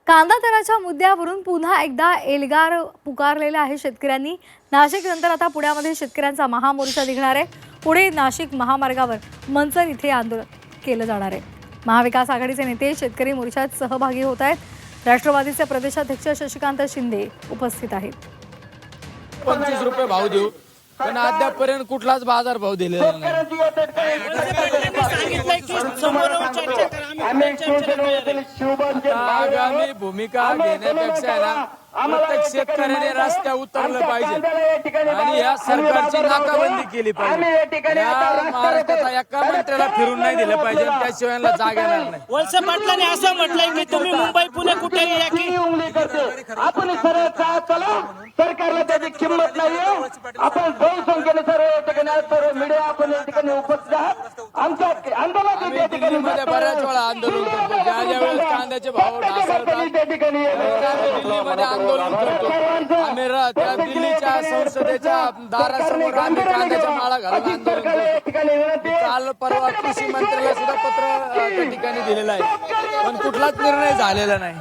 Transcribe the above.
कांदा दराच्या मुद्द्यावरून पुन्हा एकदा एल्गार पुकारलेला आहे शेतकऱ्यांनी। नाशिक नंतर आता पुण्यामध्ये शेतकऱ्यांचा महामोर्चा निघणार आहे। पुणे नाशिक महामार्गावर मंचर इथे आंदोलन केलं जाणार आहे। महाविकास आघाडीचे नेते शेतकरी मोर्चात सहभागी होत आहेत। राष्ट्रवादीचे प्रदेशाध्यक्ष शशिकांत शिंदे उपस्थित आहेत। 25 रुपये भाव देऊ, पण अद्यापपर्यंत कुठलाच बाजार भाव दिलेला नाही। आगामी भूमिका घेण्यापेक्षा आहे ना, प्रत्येक शेतकऱ्याने रस्त्यावर उतरलं पाहिजे आणि या सरकारची नाकाबंदी केली पाहिजे। या महाराष्ट्राचा एका मंत्र्याला फिरून नाही दिलं पाहिजे, त्याशिवाय यांना जाग येणार नाही। वळसे पाटलांनी असं म्हटलंय की तुम्ही मुंबई पुणे कुठेही या की उंगली करते। आपण सरळ चला, सरकारला त्याची किंमत नाही। आपण बहुसंख्येने सर्व ठिकाणी सर्व मीडिया आपण या ठिकाणी उपस्थित आहात। आमच्या आंदोलनात या ठिकाणी बऱ्याच वेळा आंदोलन करतो, ज्या वेळेस कांद्याचे भाव ढासळतात त्या ठिकाणी दिल्लीमध्ये आंदोलन करतो। आम्ही त्या दिल्लीच्या संसदेच्या दारासमोर आम्ही कांद्याच्या माळा घालून आंदोलन करतो। काल परवा कृषी मंत्र्याला सुद्धा पत्र त्या ठिकाणी दिलेलं आहे, पण कुठलाच निर्णय झालेला नाही।